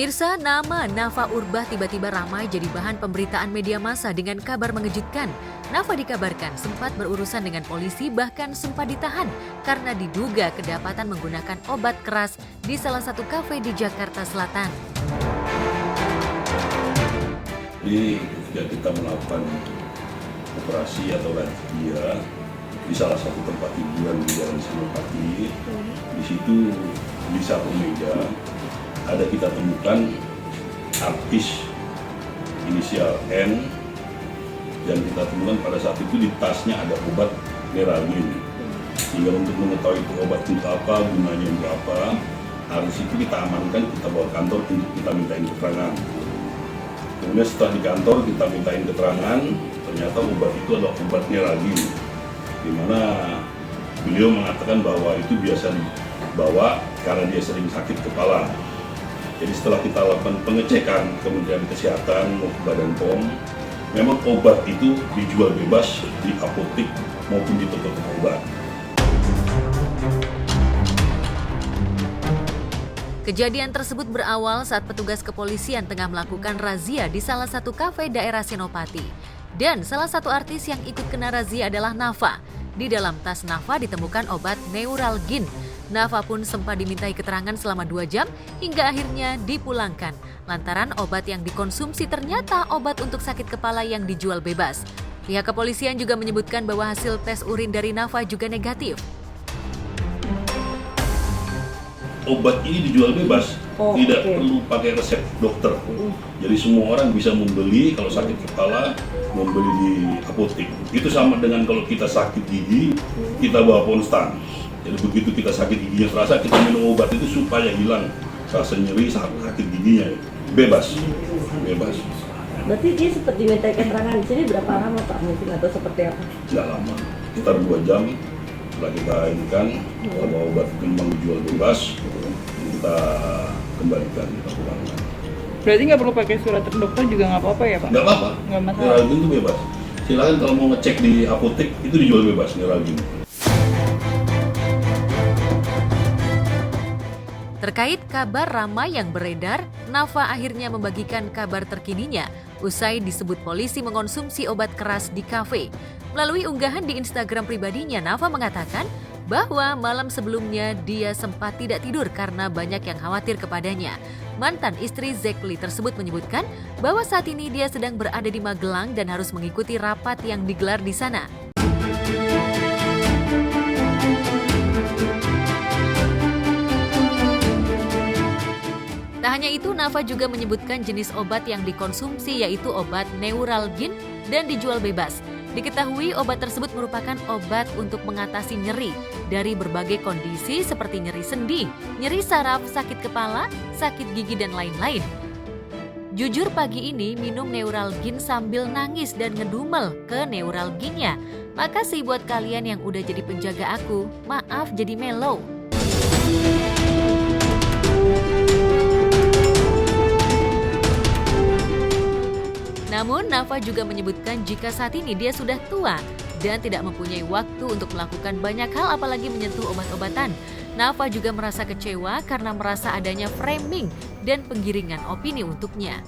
Pemirsa, nama Nafa Urbah tiba-tiba ramai jadi bahan pemberitaan media massa dengan kabar mengejutkan. Nafa dikabarkan sempat berurusan dengan polisi bahkan sempat ditahan karena diduga kedapatan menggunakan obat keras di salah satu kafe di Jakarta Selatan. Jadi ketika kita melakukan operasi atau razia di salah satu tempat hiburan di Jalan Senopati, di situ di satu meja ada kita temukan artis inisial N, dan kita temukan pada saat itu di tasnya ada obat Neralgin. Sehingga untuk mengetahui itu obat untuk apa, gunanya untuk apa, harus itu kita amankan, kita bawa kantor untuk kita mintain keterangan. Kemudian setelah di kantor kita mintain keterangan, ternyata obat itu adalah obat Neralgin, di mana beliau mengatakan bahwa itu biasa dibawa karena dia sering sakit kepala. Jadi setelah kita lakukan pengecekan Kementerian Kesehatan maupun Badan POM, memang obat itu dijual bebas di apotek maupun di toko-toko obat. Kejadian tersebut berawal saat petugas kepolisian tengah melakukan razia di salah satu kafe daerah Senopati. Dan salah satu artis yang ikut kena razia adalah Nafa. Di dalam tas Nafa ditemukan obat Neuralgin. Nafa pun sempat dimintai keterangan selama 2 jam hingga akhirnya dipulangkan. Lantaran obat yang dikonsumsi ternyata obat untuk sakit kepala yang dijual bebas. Pihak kepolisian juga menyebutkan bahwa hasil tes urin dari Nafa juga negatif. Obat ini dijual bebas, tidak perlu pakai resep dokter. Jadi semua orang bisa membeli kalau sakit kepala, membeli di apotek. Itu sama dengan kalau kita sakit gigi, kita bawa Ponstan. Jadi begitu kita sakit giginya terasa, kita minum obat itu supaya hilang rasa nyeri sakit giginya. Bebas. Berarti dia sempat diminta keterangan di sini berapa lama Pak mungkin atau seperti apa? Tidak lama, sekitar 2 jam. Setelah kita inikan bahwa obat itu memang dijual bebas, kita kembalikan, kita pulangkan. Berarti nggak perlu pakai surat dokter juga nggak apa-apa ya Pak? Nggak apa-apa, Neralgin itu bebas. Silakan kalau mau ngecek di apotek, itu dijual bebas Neralgin. Terkait kabar ramai yang beredar, Nafa akhirnya membagikan kabar terkininya usai disebut polisi mengonsumsi obat keras di kafe. Melalui unggahan di Instagram pribadinya, Nafa mengatakan bahwa malam sebelumnya dia sempat tidak tidur karena banyak yang khawatir kepadanya. Mantan istri Zack Lee tersebut menyebutkan bahwa saat ini dia sedang berada di Magelang dan harus mengikuti rapat yang digelar di sana. Tak hanya itu, Nafa juga menyebutkan jenis obat yang dikonsumsi yaitu obat Neuralgin dan dijual bebas. Diketahui obat tersebut merupakan obat untuk mengatasi nyeri dari berbagai kondisi seperti nyeri sendi, nyeri saraf, sakit kepala, sakit gigi, dan lain-lain. Jujur pagi ini minum Neuralgin sambil nangis dan ngedumel ke Neuralginnya. Makasih buat kalian yang udah jadi penjaga aku, maaf jadi mellow. Namun, Nafa juga menyebutkan jika saat ini dia sudah tua dan tidak mempunyai waktu untuk melakukan banyak hal apalagi menyentuh obat-obatan. Nafa juga merasa kecewa karena merasa adanya framing dan penggiringan opini untuknya.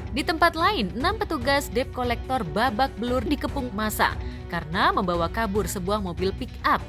Di tempat lain, 6 petugas debt collector babak belur dikepung massa karena membawa kabur sebuah mobil pick-up.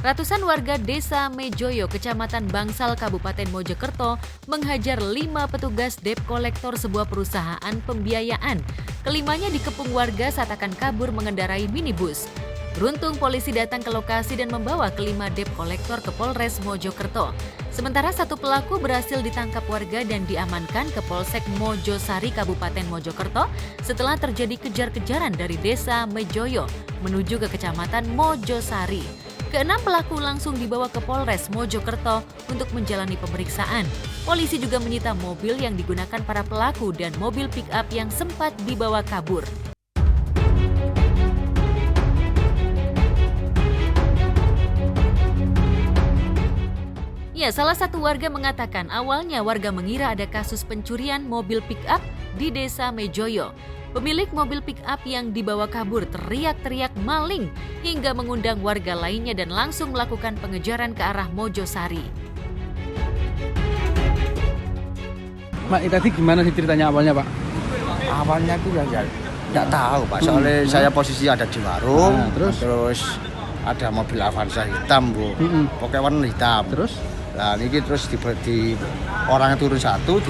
Ratusan warga desa Mejoyo, Kecamatan Bangsal, Kabupaten Mojokerto menghajar 5 petugas debt collector sebuah perusahaan pembiayaan. Kelimanya dikepung warga saat akan kabur mengendarai minibus. Beruntung polisi datang ke lokasi dan membawa kelima debt kolektor ke Polres Mojokerto. Sementara satu pelaku berhasil ditangkap warga dan diamankan ke Polsek Mojosari Kabupaten Mojokerto setelah terjadi kejar-kejaran dari Desa Mejoyo menuju ke Kecamatan Mojosari. Keenam pelaku langsung dibawa ke Polres Mojokerto untuk menjalani pemeriksaan. Polisi juga menyita mobil yang digunakan para pelaku dan mobil pick-up yang sempat dibawa kabur. Ya, salah satu warga mengatakan awalnya warga mengira ada kasus pencurian mobil pick-up di Desa Mejoyo. Pemilik mobil pick-up yang dibawa kabur teriak-teriak maling hingga mengundang warga lainnya dan langsung melakukan pengejaran ke arah Mojosari. Pak, tadi gimana sih ceritanya awalnya, Pak? Awalnya tuh ya nggak tahu, Pak. Soalnya saya posisi ada di warung, terus ada mobil Avanza hitam, Bu. Pokoknya warna hitam. Terus? Nah, ini terus di orang turun satu,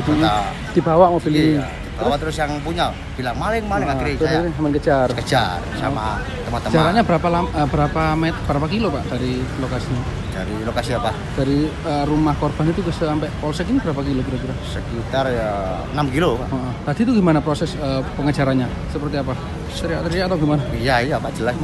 Dibawa mobil ini. Iya, dibawa terus yang punya bilang maling, akhirnya saya kejar sama teman-teman. Jaraknya berapa kilo, Pak, dari lokasinya? Dari lokasi apa? Dari rumah korban itu ke sampai polsek ini berapa kilo kira-kira? Sekitar ya 6 kilo, Pak. Tadi itu gimana proses pengejarannya? Seperti apa? Teriak-teriak atau gimana? Iya, Pak, jelas.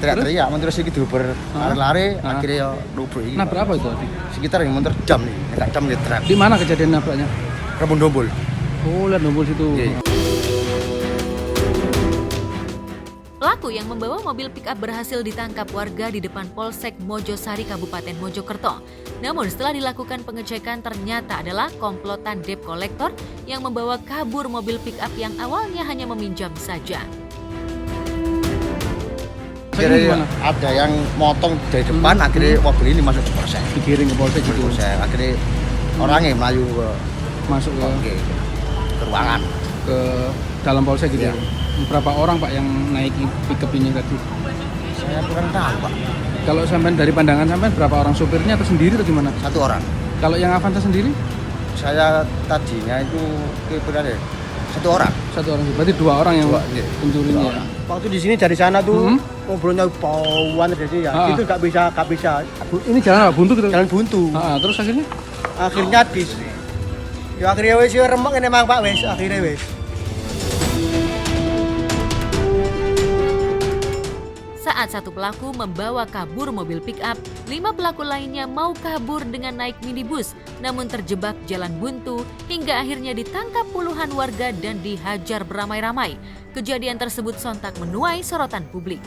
Teriak-teriak, terus iki diuber lari-lari, akhirnya ya nubrak iki. Nah, berapa itu tadi? Sekitar yang motor jam nih, enggak jam nih truk. Di mana kejadian nabraknya? Rebun Dombol. Oh, lihat dombol situ. Iya. Pelaku yang membawa mobil pick-up berhasil ditangkap warga di depan Polsek Mojosari Kabupaten Mojokerto. Namun setelah dilakukan pengecekan ternyata adalah komplotan debt kolektor yang membawa kabur mobil pick-up yang awalnya hanya meminjam saja. Akhirnya ada yang motong dari depan, akhirnya mobil ini masuk ke polsek. Digiring ke polsek gitu. Akhirnya orangnya melayu masuk ke ruangan. Ke dalam polsek gitu. Iya. Berapa orang, Pak, yang naiki pickup ini tadi? Saya kurang tahu, Pak. Kalau sampean dari pandangan sampean berapa orang supirnya atau sendiri atau gimana? Satu orang. Kalau yang Avanza sendiri? Saya tadinya itu kira-kira satu orang. Satu orang. Berarti dua orang yang pencurinya. Waktu di sini dari sana tuh ngobrolnya bauan jadi ya. Itu nggak bisa. Ini jalan apa? Buntu gitu? Jalan buntu. Terus akhirnya? Akhirnya akhirnya wes remek ini emang, Pak, wes akhirnya wes. Saat satu pelaku membawa kabur mobil pick-up, 5 pelaku lainnya mau kabur dengan naik minibus, namun terjebak jalan buntu hingga akhirnya ditangkap puluhan warga dan dihajar beramai-ramai. Kejadian tersebut sontak menuai sorotan publik.